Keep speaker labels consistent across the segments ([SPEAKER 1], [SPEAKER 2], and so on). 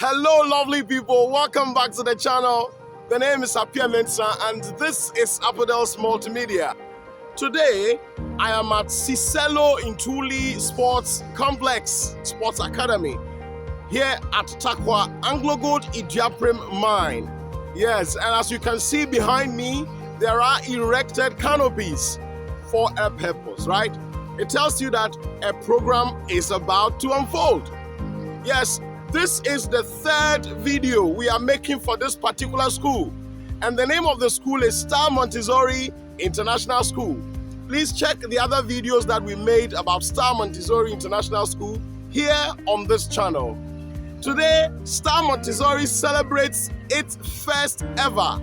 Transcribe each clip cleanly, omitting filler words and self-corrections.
[SPEAKER 1] Hello, lovely people. Welcome back to the channel. The name is Apia Mensah, and this is Apodels Multimedia. Today, I am at Cicelo Ntuli Sports Complex Sports Academy here at Tarkwa AngloGold Iduaprem Mine. Yes, and as you can see behind me, there are erected canopies for a purpose, right? It tells you that a program is about to unfold. Yes, this is the third video we are making for this particular school. And the name of the school is Star Montessori International School. Please check the other videos that we made about Star Montessori International School here on this channel. Today, Star Montessori celebrates its first ever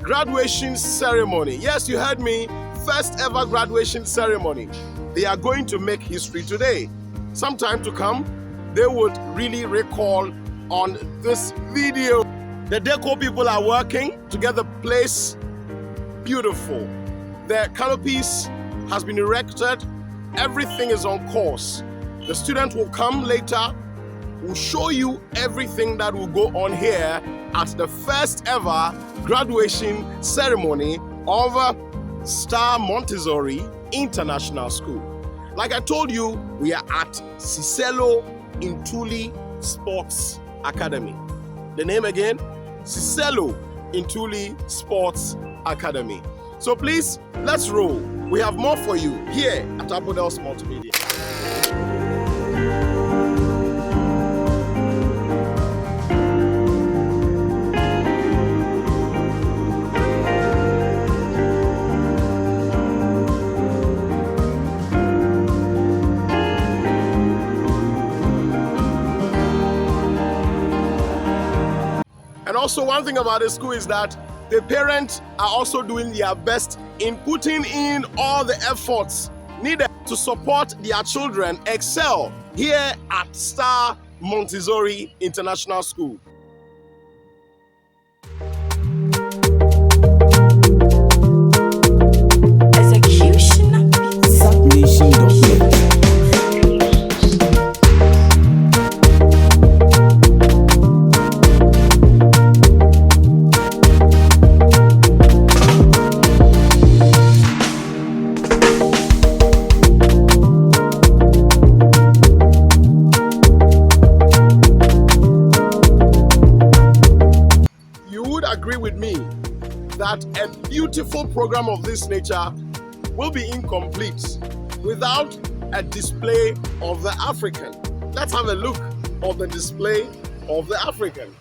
[SPEAKER 1] graduation ceremony. Yes, you heard me, first ever graduation ceremony. They are going to make history today. Some time to come, they would really recall on this video. The deco people are working to get the place beautiful. The canopies has been erected. Everything is on course. The student will come later. We'll show you everything that will go on here at the first ever graduation ceremony of Star Montessori International School. Like I told you, we are at Cicelo Ntuli Sports Academy. The name again, Cicelo Ntuli Sports Academy. So please, let's roll. We have more for you here at Apodels Multimedia. And also one thing about the school is that the parents are also doing their best in putting in all the efforts needed to support their children excel here at Star Montessori International School. Agree with me that a beautiful program of this nature will be incomplete without a display of the African. Let's have a look of the display of the African.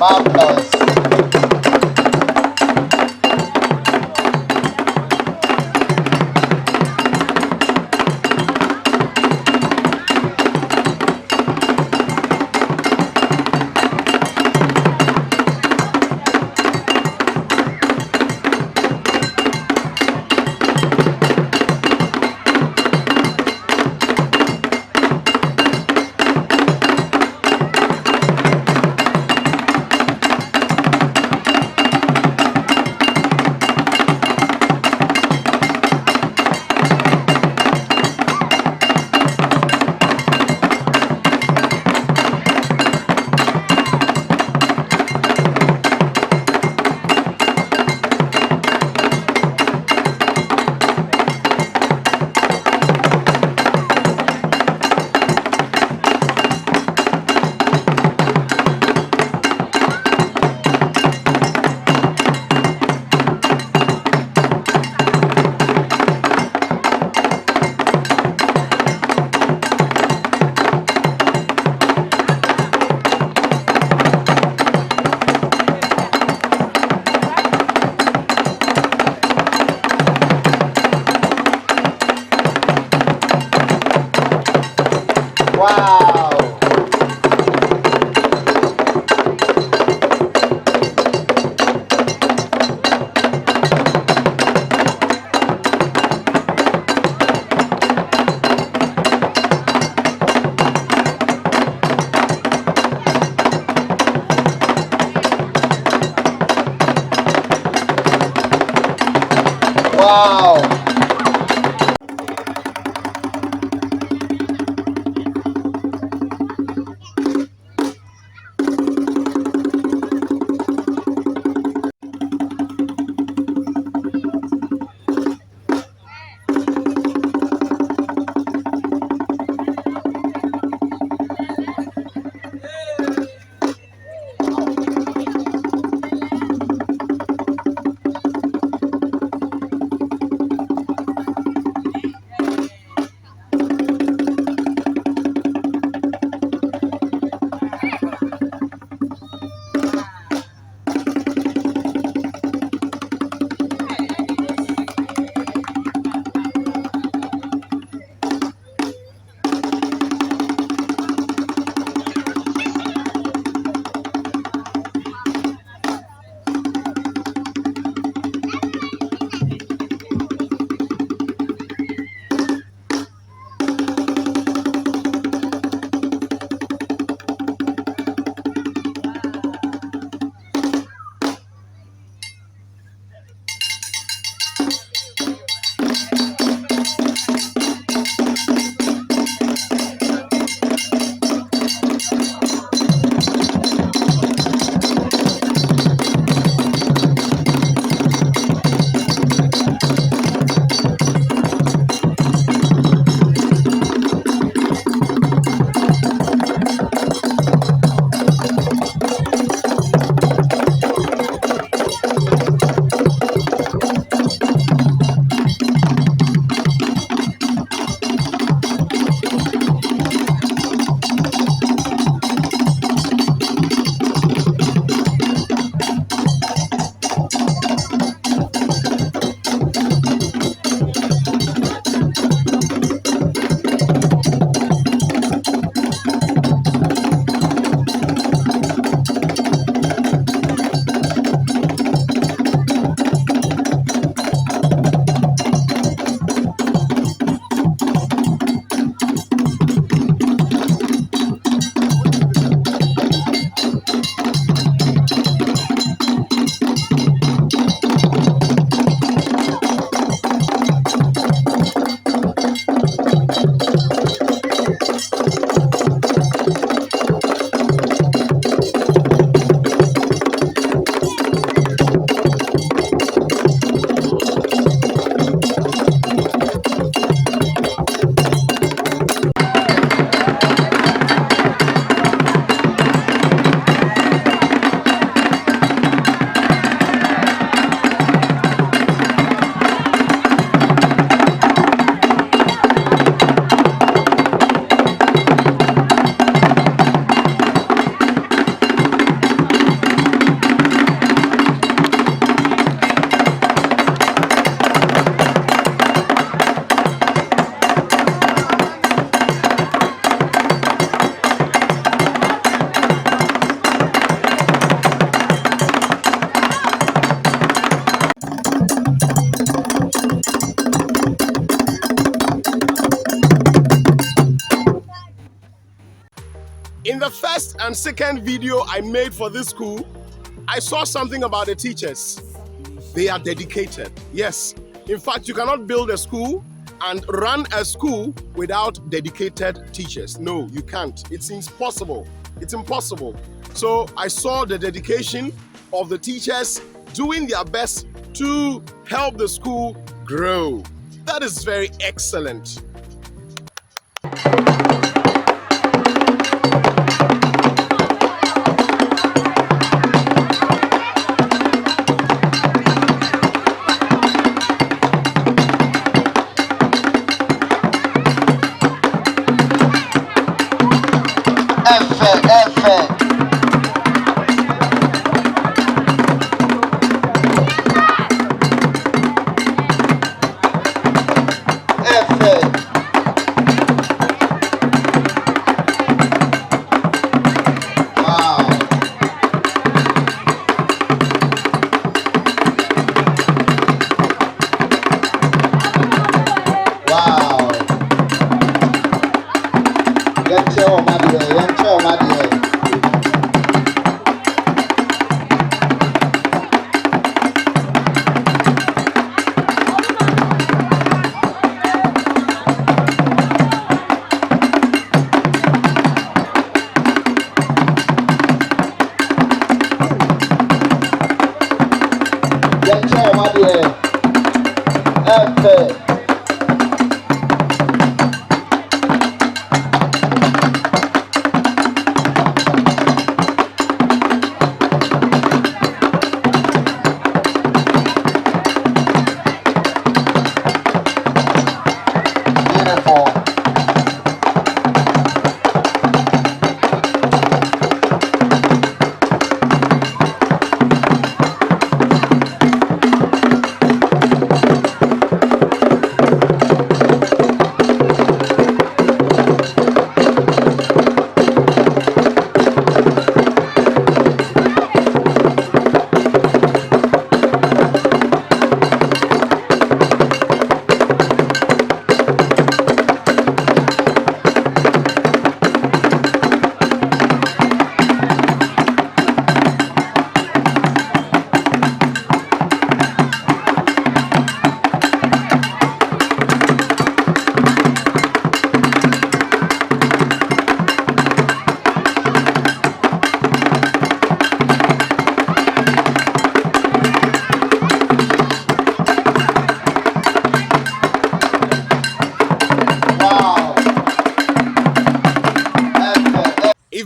[SPEAKER 2] Marvelous. Wow. Wow.
[SPEAKER 1] the first and second video I made for this school, I saw something about the teachers. They are dedicated. Yes. In fact, you cannot build a school and run a school without dedicated teachers. No, you can't. It's impossible. It's impossible. So I saw the dedication of the teachers doing their best to help the school grow. That is very excellent.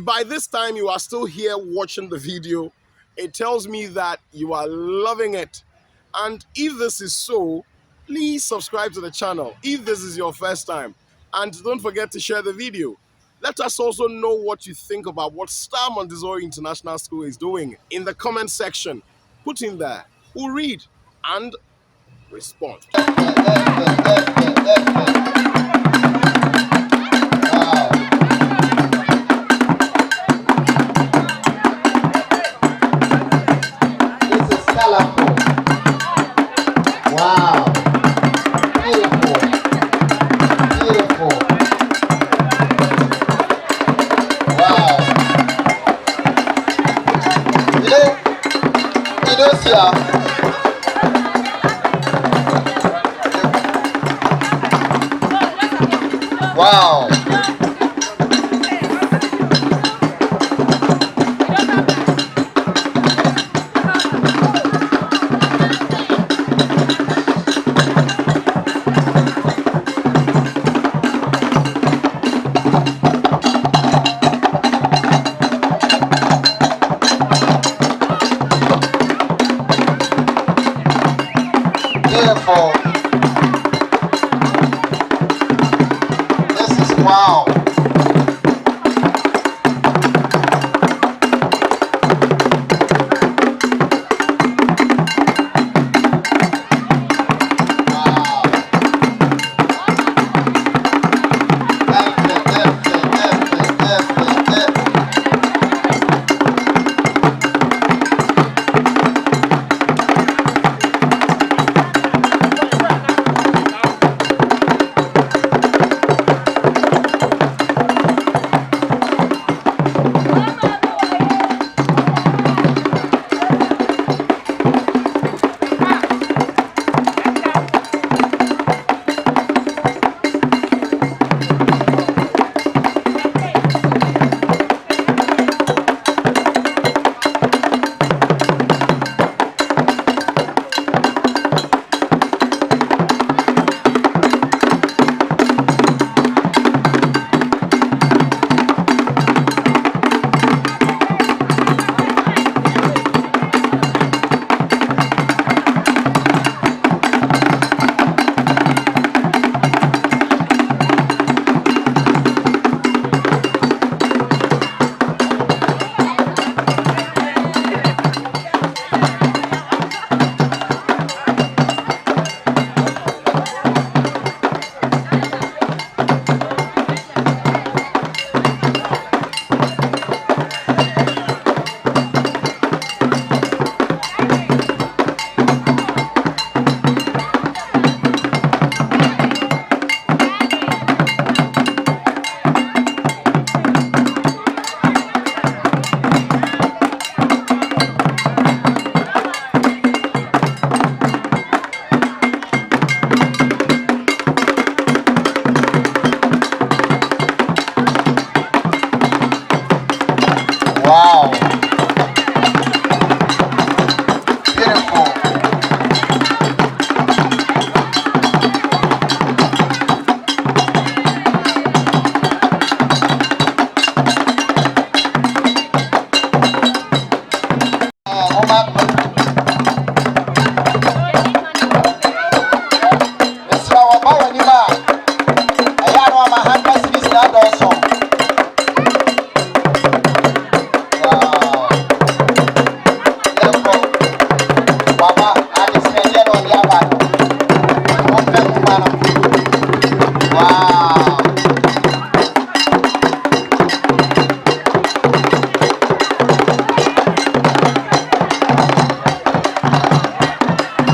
[SPEAKER 1] By this time you are still here watching the video, it tells me that you are loving it. And if this is so, please subscribe to the channel if this is your first time, and don't forget to share the video. Let us also know what you think about what Star Montessori International School is doing in the comment section. Put in there. We'll read and respond.
[SPEAKER 2] Wow. Beautiful. Beautiful. Wow. You know, wow. Beautiful. This is Wow.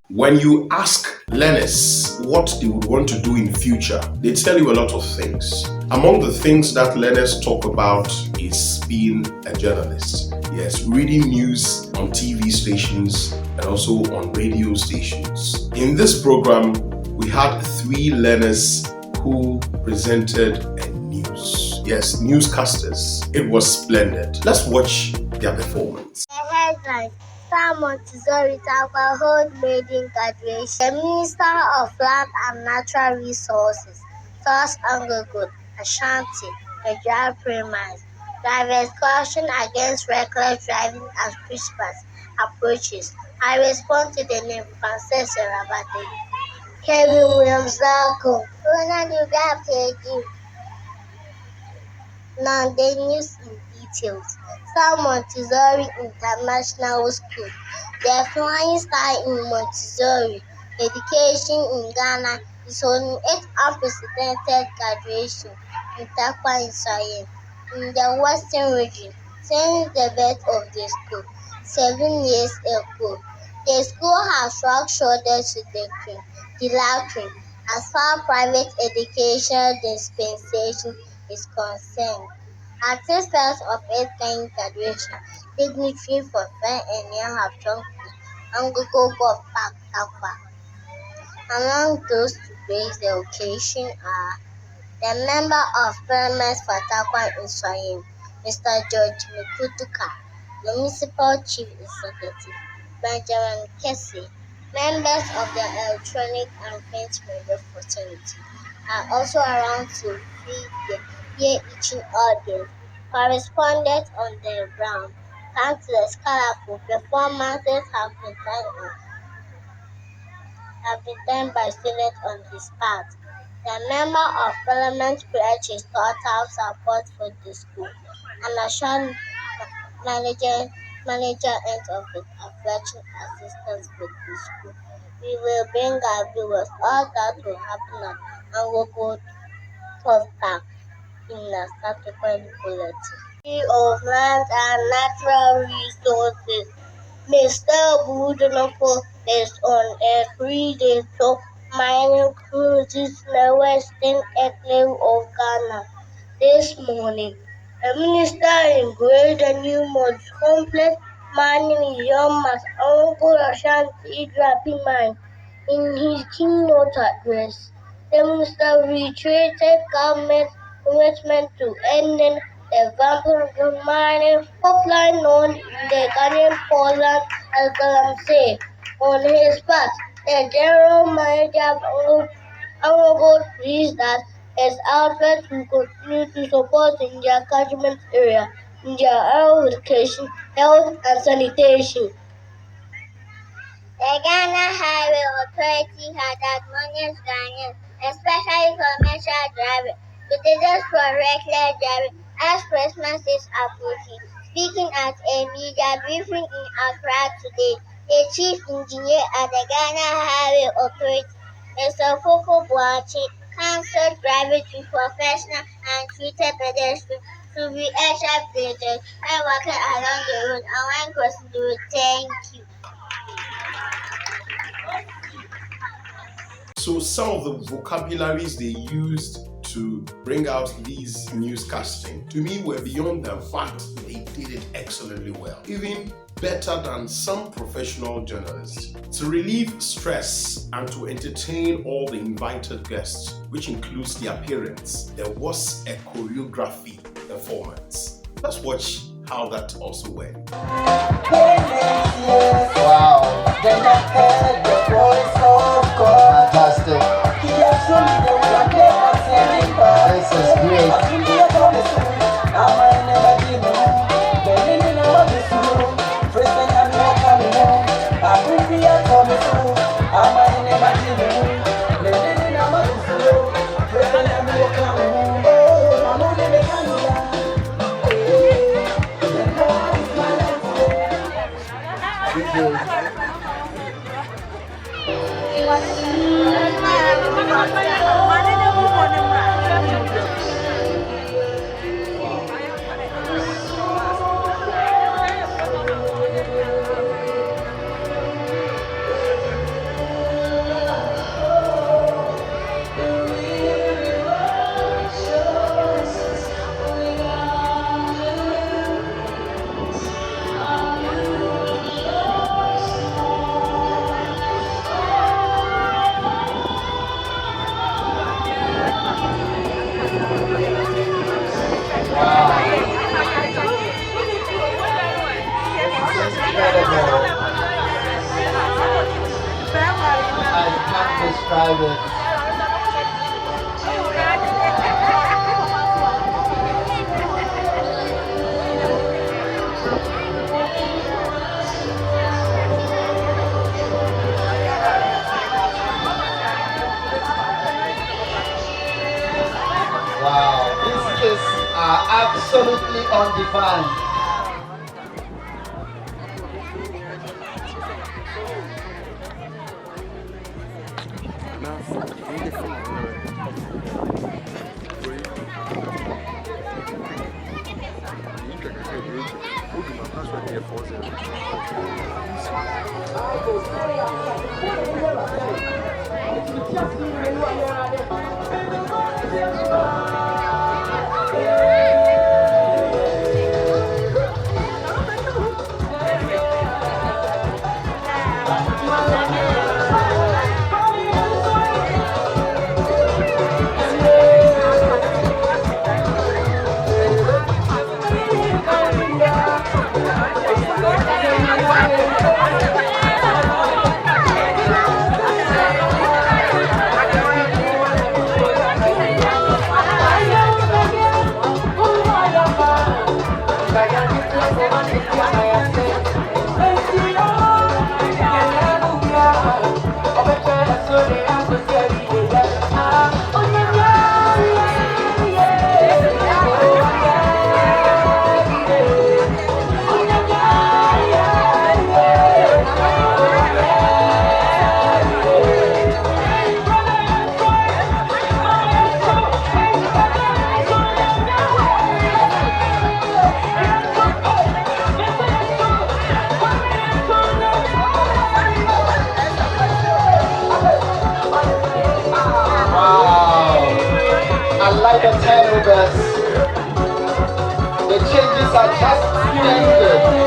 [SPEAKER 1] When you ask learners what they would want to do in future, they tell you a lot of things. Among the things that learners talk about is being a journalist. Yes, reading news on TV stations and also on radio stations. In this program, we had 3 learners who presented a news. Yes, newscasters. It was splendid. Let's watch their performance.
[SPEAKER 3] Headline: Star Montessori Takwa hold maiden graduation. The Minister of Land and Natural Resources, Source Angogo, Ashanti, Nigeria Premise. Drivers caution against reckless driving as Christmas approaches. I respond to the name Frances Rabate. Kevin Williams Darko. Ronald Ugapegi. Now the news in details. Star Montessori International School. The Flying Star in Montessori education in Ghana is holding its unprecedented graduation in Takwa Nsawam in the Western region since the birth of the school 7 years ago. The school has shrugged shoulders to the law as far as private educational dispensation is concerned. At the start of its kind graduation, dignitary for Fair and Young have jumped the Angogo Golf Park, Takwa. Among those to grace the occasion are the Member of Parliament for Takwa Nsawam, Mr. George Mikutuka, the Municipal Chief Executive, Benjamin Kessie. Members of the Electronic and Print Media Fraternity are also around to feed the ear-itching audience. Correspondents on the ground, thanks to the colorful performances have been done by students on his part. The Member of Parliament pledged his total support for the school and assured manager and of the affection assistance with the school. We will bring our viewers all that will happen at Angogo Golf Park in a subsequent bulletin. Of Land and Natural Resources, Mr. Budunoko is on a 3-day tour mining cruises in the western enclave of Ghana. This morning, the minister engraved a new most complex mining museum at Angogo Ashanti Drapi Mine. In his keynote address, the minister reiterated government commitment to ending the vampire mining, popularly known in the Ghanaian parlance as Galamsey. On his part, the general manager of Angogo believes that its outlets will continue to support in their catchment area, in their education, health, and sanitation. The Ghana Highway Authority had admonished Ghanaians, especially commercial drivers, to desist from reckless driving as Christmas is approaching. Speaking at a media briefing in Accra today, the chief engineer at the Ghana Highway Authority, Mr. Koko Boachi, counseled drivers to professional and treated pedestrians to be extra vigilant when walking along the road and when crossing the road. Thank you.
[SPEAKER 1] So some of the vocabularies they used to bring out these newscasting, to me, were beyond the fact they did it excellently well. Even better than some professional journalists. To relieve stress and to entertain all the invited guests, which includes the appearance, there was a choreography performance. Let's watch how that also went.
[SPEAKER 2] Wow. Fantastic. This is great. Describe it. Wow, this is absolutely undefined. The turnovers, the changes are just splendid.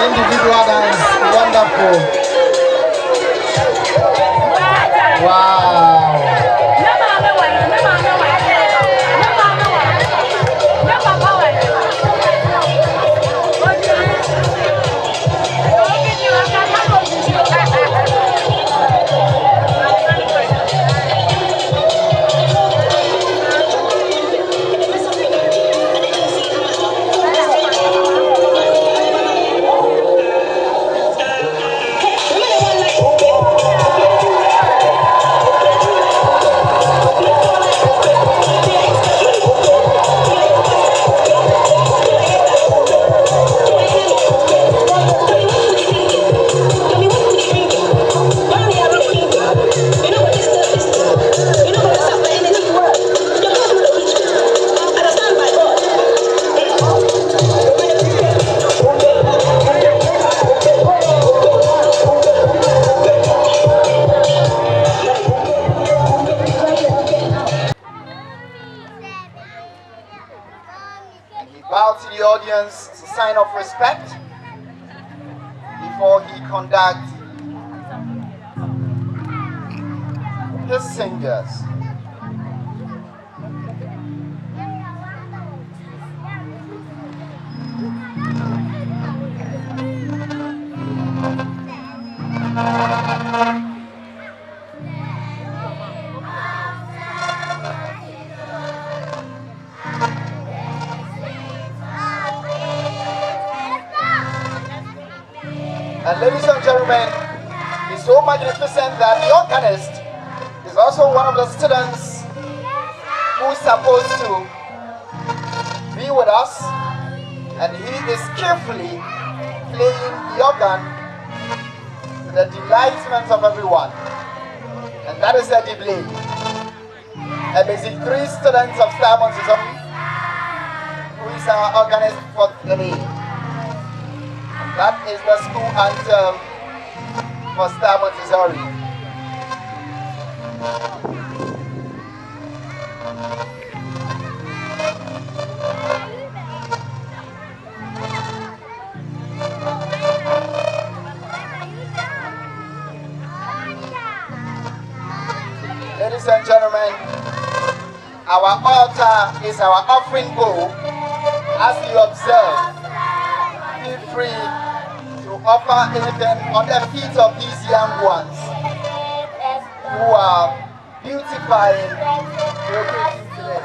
[SPEAKER 2] individual dance. Wonderful. Wow. Bow to the audience as a sign of respect before he conducts his singers. And ladies and gentlemen, it's so magnificent that the organist is also one of the students who's supposed to be with us, and he is skillfully playing the organ to the delightment of everyone. And that is Eddie Blake, a basic 3 students of Star Montessori, who is our organist for the day. That is the school anthem for Star Montessori. Ladies and gentlemen, our altar is our offering bowl. As you observe, feel free to offer anything on the feet of these young ones who are beautifying the occasion today.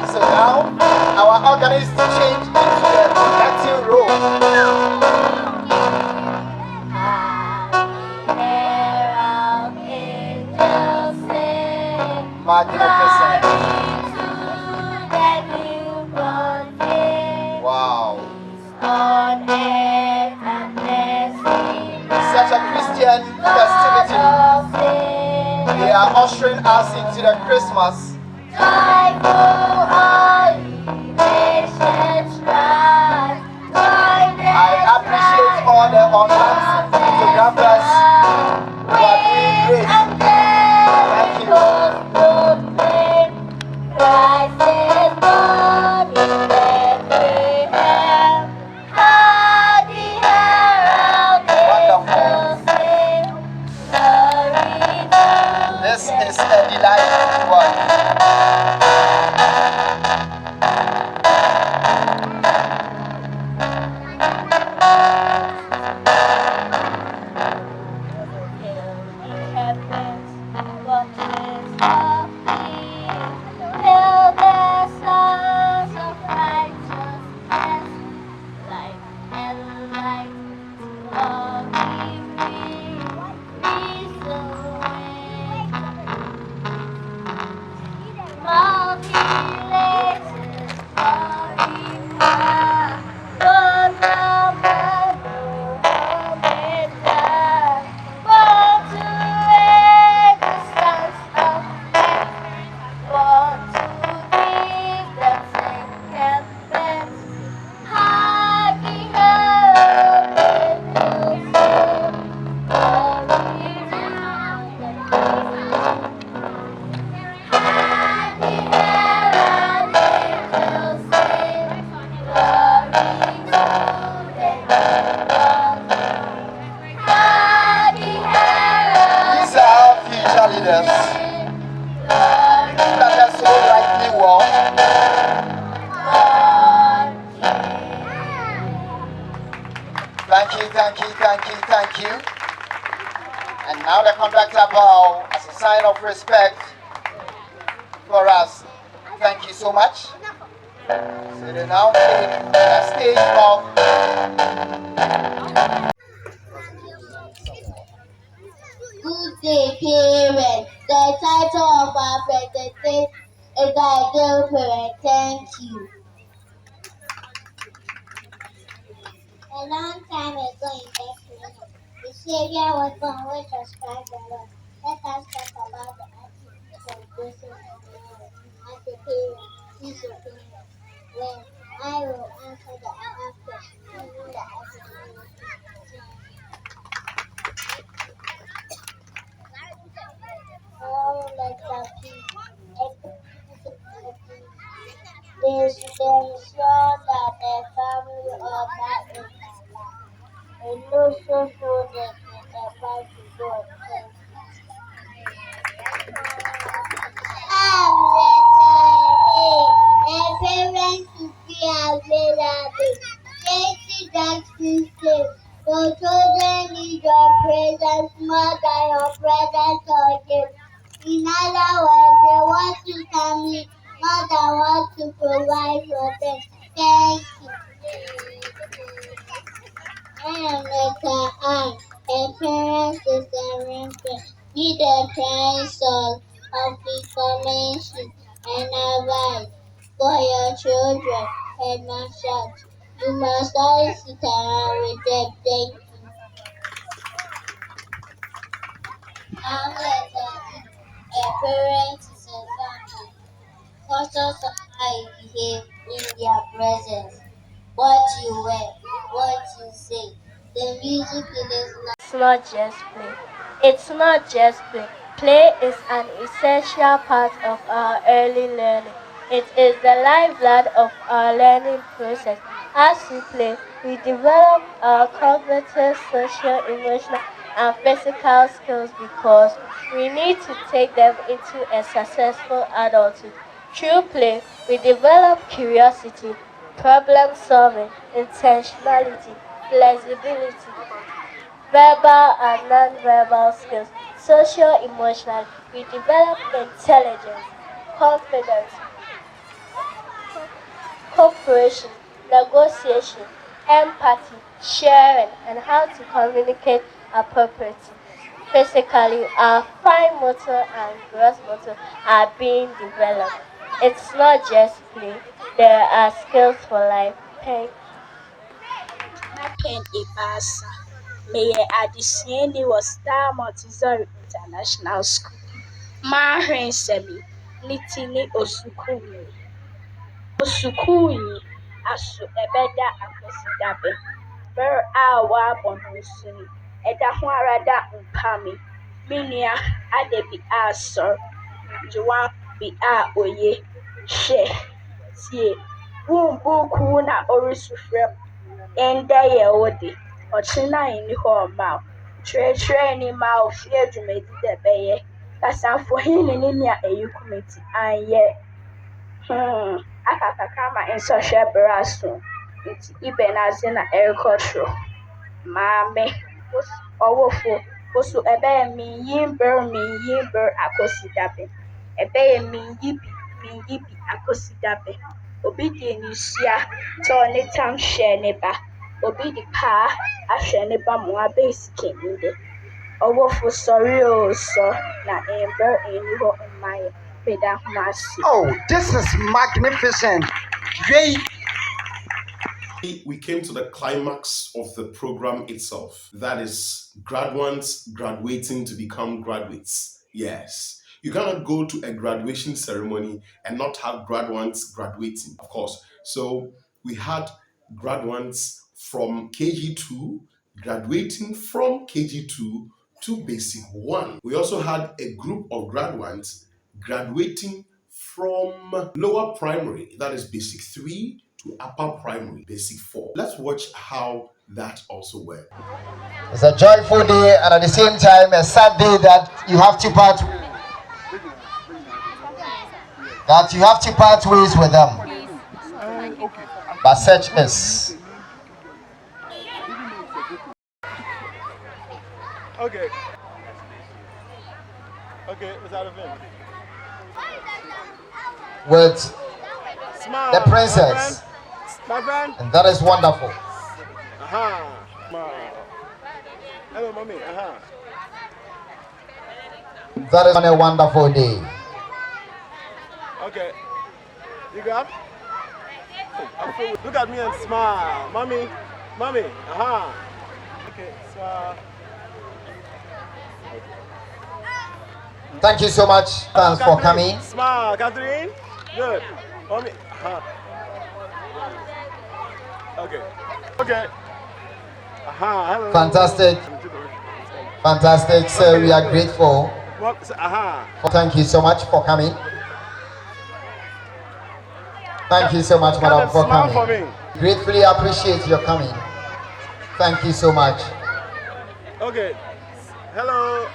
[SPEAKER 2] So now, our organist changed into the acting role. Magnificent. Wow. Such a Christian festivity. They are ushering us into the Christmas. I appreciate all the honors photographers who are doing great. Thank you. Wonderful. This is a delightful one. thank you. And now the conductor bow as a sign of respect for us. Thank you so much. So they now take the stage of
[SPEAKER 3] Good day, parents. The title of our presentation is Ideal Parent. Thank you. A long time ago in Bethlehem, the Savior was born, which was Christ the Lord. Let us talk about the attitude of Joseph and Mary. As a parent, his opinion. When I will answer the above question, using the attitude of all letter P. They should ensure that the family order is alive. And also show them the path to God. The parents should be available. Safety Jackson says, your children need your presence more than your presence or gift. In other words, they want to come in more than want to provide for them. Thank you. I am letter I. A parent is a rental. Be the principle of information and advice for your children and not shout. You must always sit around with them. Thank you. I'm letter E. A parent is a family. Cautious of how you behave in their presence. What you wear, what you say. The music is not just play. It's not just play. Play is an essential part of our early learning. It is the lifeblood of our learning process. As we play, we develop our cognitive, social, emotional, and physical skills because we need to take them into a successful adulthood. Through play, we develop curiosity, problem solving, intentionality, flexibility, verbal and non-verbal skills, social emotional. We develop intelligence, confidence, cooperation, negotiation, empathy, sharing, and how to communicate appropriately. Physically, our fine motor and gross motor are being developed. It's not just play, there are skills for life. Thank
[SPEAKER 4] Maken Ibasa, Mayor Adisieni was Star Montessori International School. Mahren Semi, Nitini Osukuni. Osukuni, Asu Ebeda Akosidabe. Ber Awa Bonusuni, Edahuarada Umpami, Minia Adebi Asor, Juan Bi A Oye, She, Tie, Wumbuku na Orisufrem. Enda yɛ wode ɔkyena nni hɔ ɔma wo kyerɛkyerɛ ni ma wo fie dwumadi dɛ bɛyɛ kasafohene ne nea ɛyi kumeti anyɛ aka kakra ma nsɔhwɛ bere aso nti ibɛ n'adze na ɛrekɔtoro maame ɔwofo woso ɛbɛyɛ minyi ber akosi dabe ɛbɛyɛ minyi bi akosi dabe obi di nhyia tɔ ne tam hyɛ ne ba obi di paa ahwɛ ne ba mo abɛsi kenide ɔwofo sɔre o sɔ na mber ɛni hɔ mmayɛ peda ho ase.
[SPEAKER 2] Oh, this is magnificent. Great.
[SPEAKER 1] We came to the climax of the program itself. That is graduates graduating to become graduates. Yes. You cannot go to a graduation ceremony and not have graduates graduating, of course. So we had graduates from KG2 graduating from KG2 to Basic 1. We also had a group of graduates graduating from lower primary, that is Basic 3, to upper primary, Basic 4. Let's watch how that also worked.
[SPEAKER 2] It's a joyful day and at the same time a sad day that you have to part ways with them. But such is.
[SPEAKER 1] Okay. Okay, what's out of him?
[SPEAKER 2] With
[SPEAKER 1] Smile.
[SPEAKER 2] the princess.
[SPEAKER 1] My friend.
[SPEAKER 2] And that is wonderful.
[SPEAKER 1] Smile. Hello, mommy.
[SPEAKER 2] That is on a wonderful day.
[SPEAKER 1] Okay. You got? Look at me and smile. Mommy. Okay, smile.
[SPEAKER 2] Thank you so much. Thanks for coming.
[SPEAKER 1] Smile, Catherine. Good. Mommy. Okay. Hello.
[SPEAKER 2] Fantastic. So we are grateful. Thank you so much for coming. Thank you so much, madam, for coming. Gratefully appreciate your coming. Thank you so much.
[SPEAKER 1] Okay. Hello.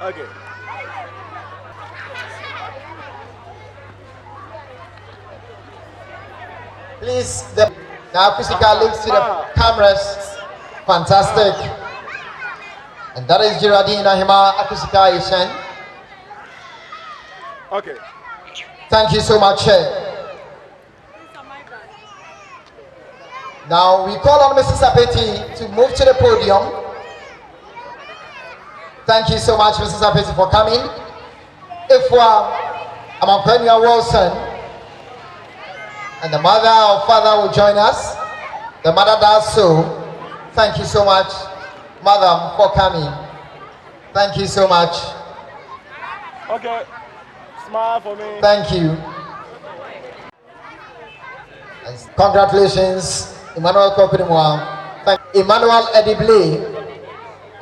[SPEAKER 1] Okay.
[SPEAKER 2] Please, the acoustica links to the cameras. Fantastic. And that is Geraldine Ahima Acoustica Asian.
[SPEAKER 1] Okay.
[SPEAKER 2] Thank you so much. Now we call on Mrs. Apeti to move to the podium. Thank you so much, Mrs. Apeti, for coming. Ifwa Amakwenya Wilson and the mother or father will join us. The mother does so. Thank you so much, madam, for coming. Thank you so much.
[SPEAKER 1] Okay. Smile for me.
[SPEAKER 2] Thank you. Congratulations, Emmanuel Kopinimwa. Thank Emmanuel Edible,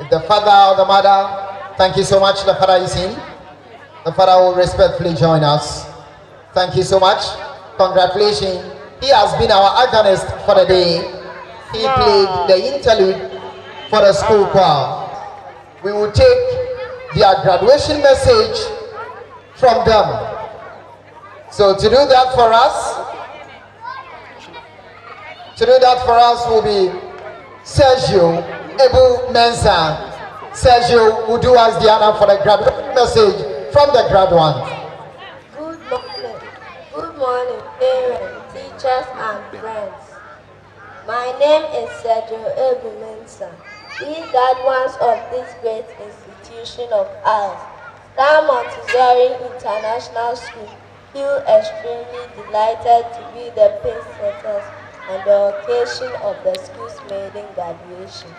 [SPEAKER 2] the father or the mother. Thank you so much. The father is in. The father will respectfully join us. Thank you so much. Congratulations. He has been our organist for the day. He played the interlude for the school choir. We will take their graduation message from them. So to do that for us will be Sergio Ebu Mensah. Sergio will do us the honor for the graduation message from the graduates.
[SPEAKER 5] Good morning, parents, teachers, and friends. My name is Sergio Ebu Mensah. We graduates of this great institution of ours, Star Montessori International School, feel extremely delighted to be the pace setters on the occasion of the school's maiden graduation.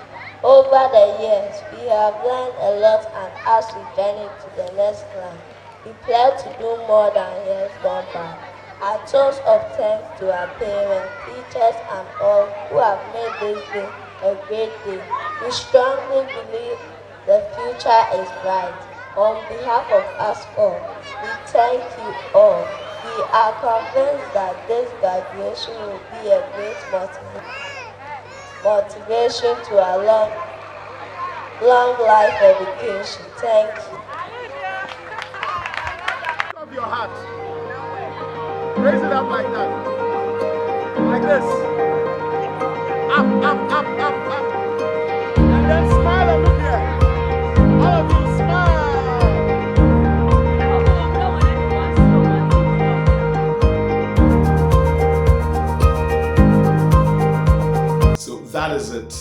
[SPEAKER 5] Over the years, we have learned a lot, and as we journey to the next line, we plan to do more than years gone by. A toast of thanks to our parents, teachers, and all who have made this day a great day. We strongly believe the future is bright. On behalf of us all, we thank you all. We are convinced that this graduation will be a great motivation to our long life education. Thank you.
[SPEAKER 1] Of your heart. Raise it up like that. Like this. Up. And then smile and look here. All of you smile. So that is it.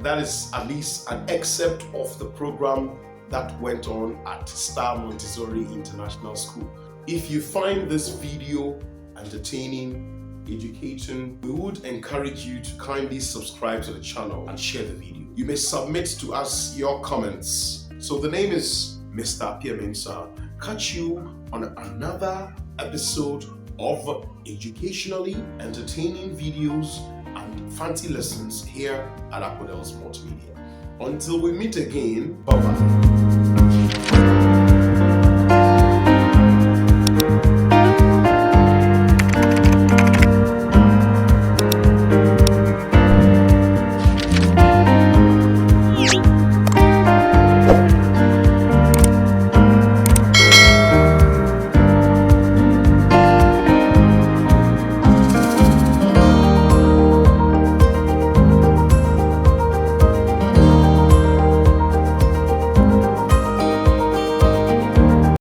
[SPEAKER 1] That is at least an excerpt of the program that went on at Star Montessori International School. If you find this video entertaining, educating, we would encourage you to kindly subscribe to the channel and share the video. You may submit to us your comments. So the name is Mr. Appiah Mensah. Catch you on another episode of educationally entertaining videos and fancy lessons here at Aquadel's Multimedia. Until we meet again, bye-bye.